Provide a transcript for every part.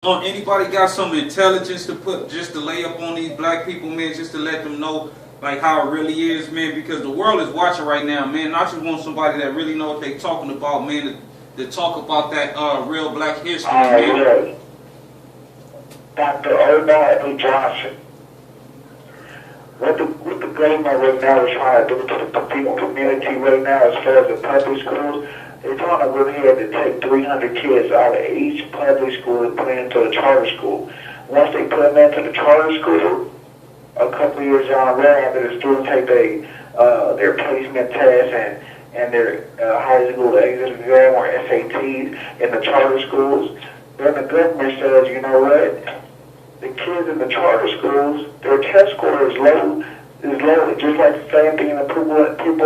Anybody got some intelligence to put just to lay up on these black people, man, just to let them know like how it really is, man, because the world is watching right now, man. I just want somebody that really know what they talking about, man, to talk about that real black history, man. Look, Dr. Omar A. Johnson. What the government right now is trying to do to the people community right now as far as the public schools, they're trying to really have to take 300 kids out of each public school and put them into a charter school. Once they put them into the charter school, a couple of years down the road after the students take their placement tests and their high school exit exam or SATs in the charter schools, then the government says, you know what? The kids in the charter schools, their test score is low, just like the same thing in the people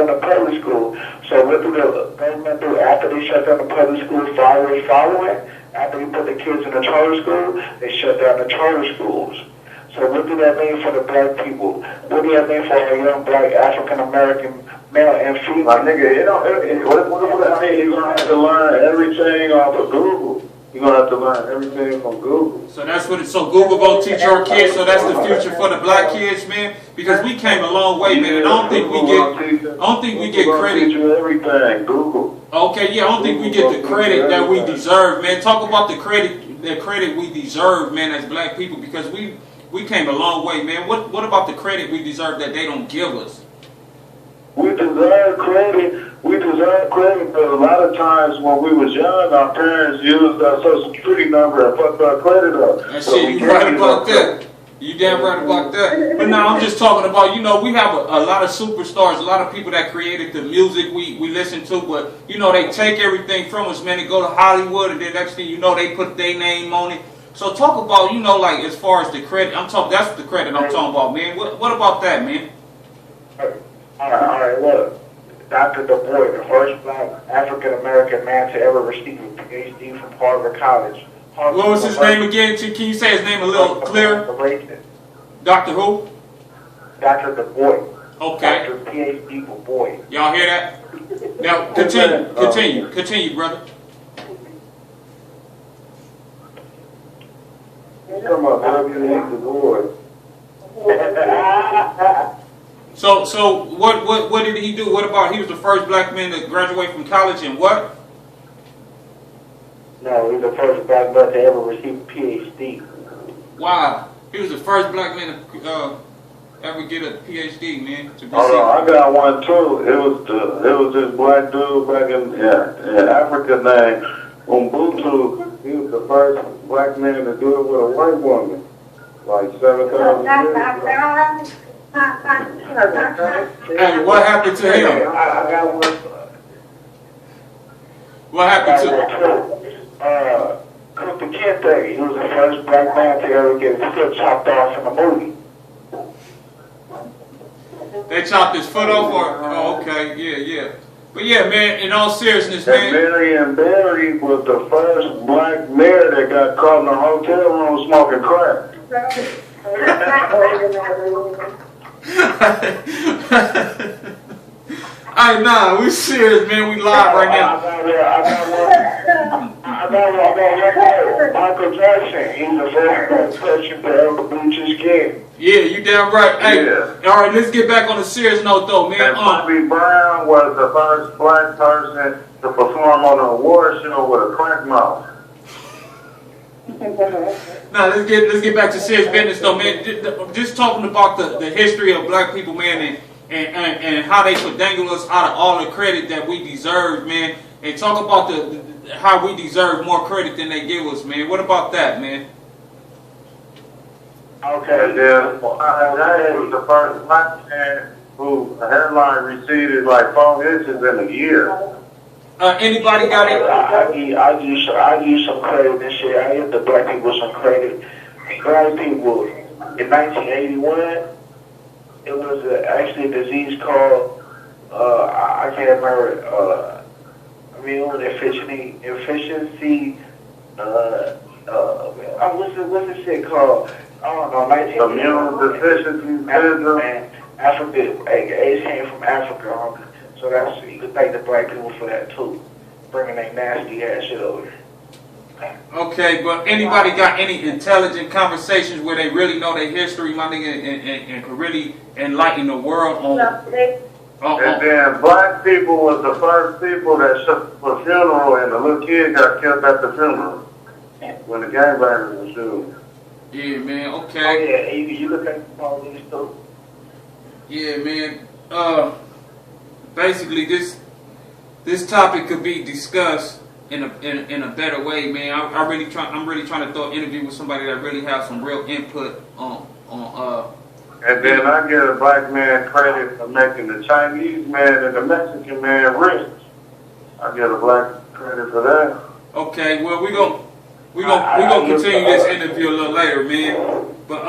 in the public school. So what do the government do after they shut down the public schools 5 years following? After they put the kids in the charter school, they shut down the charter schools. So what do that mean for the black people? What do that mean for our young black African American male and female? My nigga, you're gonna have to learn everything off of Google. You're gonna have to learn everything from Google. So that's what so Google gonna teach our kids, so that's the future for the black kids, man. Because we came a long way, man, and I don't think we get credit. Teach you everything, Google. Okay, yeah, I don't think we get the credit that we deserve, man. Talk about the credit we deserve, man, as black people, because we came a long way, man. What about the credit we deserve that they don't give us? We deserve credit. We deserve credit, but a lot of times when we was young, our parents used our social security number and fucked our credit up. That shit, you right about that. You damn right about that. But now I'm just talking about, we have a lot of superstars, a lot of people that created the music we listen to, but, they take everything from us, man. They go to Hollywood, and then next thing you know, they put their name on it. So talk about, like as far as the credit, that's the credit I'm talking about, man. What about that, man? All right, look. Dr. Du Bois, the first black African-American man to ever receive a PhD from Harvard College. What was his name again? Can you say his name a little clearer? Dr. who? Dr. Du Bois. Okay. Dr. PhD Du Bois. Y'all hear that? Now, continue, brother. Come on, W.H. Du Bois. So what did he do? What about he was the first black man to graduate from college and what? No, he was the first black man to ever receive a PhD. Wow, he was the first black man to ever get a PhD, man. I got one too. It was this black dude back in Africa named Ubuntu. He was the first black man to do it with a white woman, like 7,000 years ago. Hey, what happened to him? I got one. What happened to Kunta Kinte. He was the first black man to ever get his foot chopped off in a movie. They chopped his foot off, okay, yeah. But yeah, man, in all seriousness, man. And Marion Barry was the first black mayor that got caught in a hotel room smoking crack. Hey, nah, we serious, man. We live right now. I got one. Michael Jackson. He's the first person to ever bleach his skin. Yeah, you damn right. Hey, yeah. All right, let's get back on a serious note, though, man. And Bobby Brown was the first black person to perform on an award show with a crack mouth. Now let's get back to serious business, though, man. Just talking about the history of black people, man, and how they could dangle us out of all the credit that we deserve, man. And talk about how we deserve more credit than they give us, man. What about that, man? Okay, and then that was the first black man whose hairline receded like 4 inches in a year. Anybody got it? I give you some credit this year. I give the black people some credit. Black people, in 1981, it was actually a disease called, I can't remember, immune efficiency, what's this shit called? I don't know, 1981. Immune deficiency syndrome. Africa, AIDS came from Africa, so that's, you could thank the black people for that too, bringing that nasty ass shit over. Okay, but anybody got any intelligent conversations where they really know their history, my nigga, and could really enlighten the world on? And then black people was the first people that shook for funeral, and the little kid got killed at the funeral when the gangbangers were shooting. Yeah, man. Oh Okay. yeah, you look at all these stuff. Yeah, man. Basically, this topic could be discussed in a better way, man. I'm really trying to throw an interview with somebody that really has some real input on. And then I get a black man credit for making the Chinese man and the Mexican man rich. I get a black credit for that. Okay, well we gonna continue this interview a little later, man. But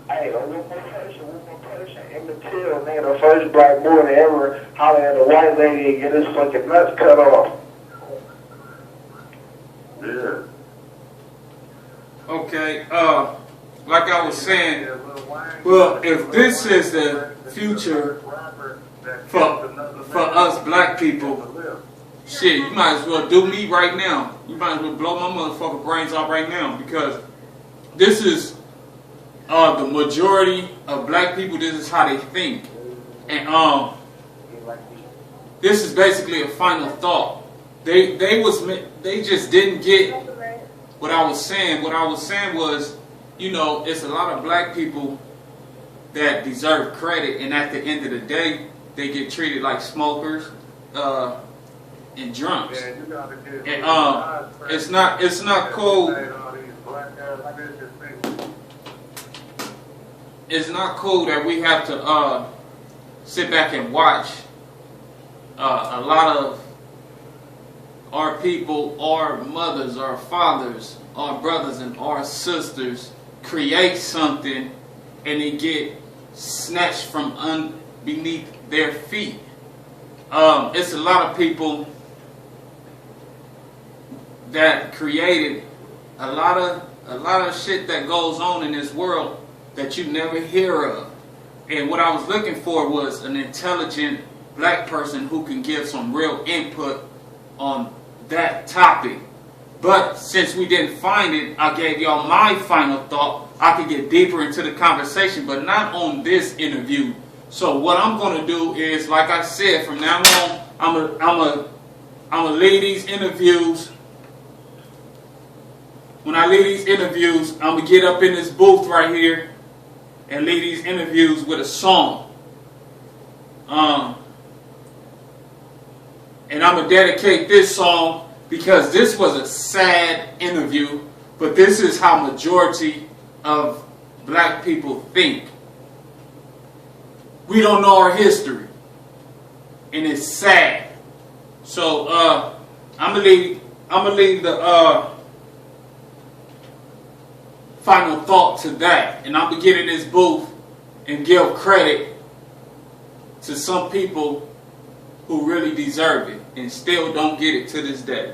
Hey, one more person, Emmett Till, man, the first black boy to ever holler at a white lady and get his fucking nuts cut off. Yeah. okay, like I was saying, well, if this is the future for us black people, shit, you might as well do me right now. You might as well blow my motherfucking brains out right now, because this is the majority of black people. This is how they think, and this is basically a final thought. They just didn't get what I was saying. What I was saying was, you know, it's a lot of black people that deserve credit, and at the end of the day, they get treated like smokers and drunks. And it's not cool. It's not cool that we have to sit back and watch a lot of our people, our mothers, our fathers, our brothers, and our sisters create something and it get snatched from beneath their feet. It's a lot of people that created a lot of shit that goes on in this world that you never hear of. And what I was looking for was an intelligent black person who can give some real input on that topic. But since we didn't find it, I gave y'all my final thought. I could get deeper into the conversation, but not on this interview. So what I'm going to do is, like I said, from now on, I'm gonna lead these interviews. When I lead these interviews, I'm going to get up in this booth right here and lead these interviews with a song. And I'm going to dedicate this song because this was a sad interview, but this is how majority of black people think. We don't know our history, and it's sad. So I'm gonna leave the final thought to that, and I'm gonna get in this booth and give credit to some people who really deserve it and still don't get it to this day.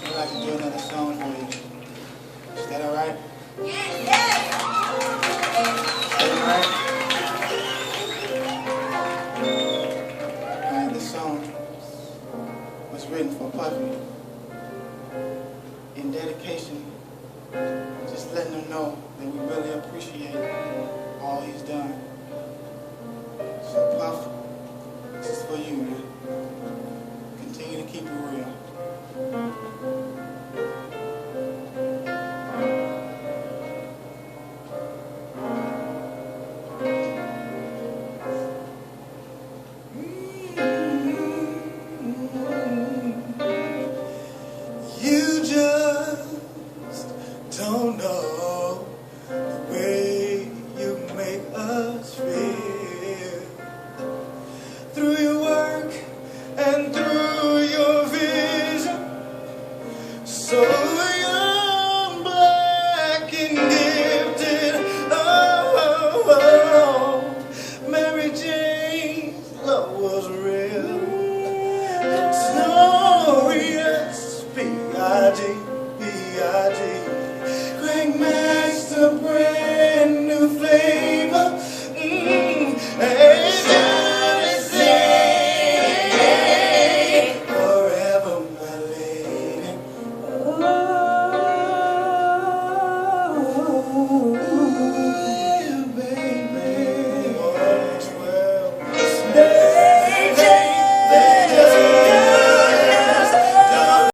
I'd like to do another song for you. Is that alright? Yes. Is that alright? Alright, this song was written for Puffy. In dedication, just letting him know that we really appreciate all he's done. So Puff, this is for you, man. Continue to keep it real.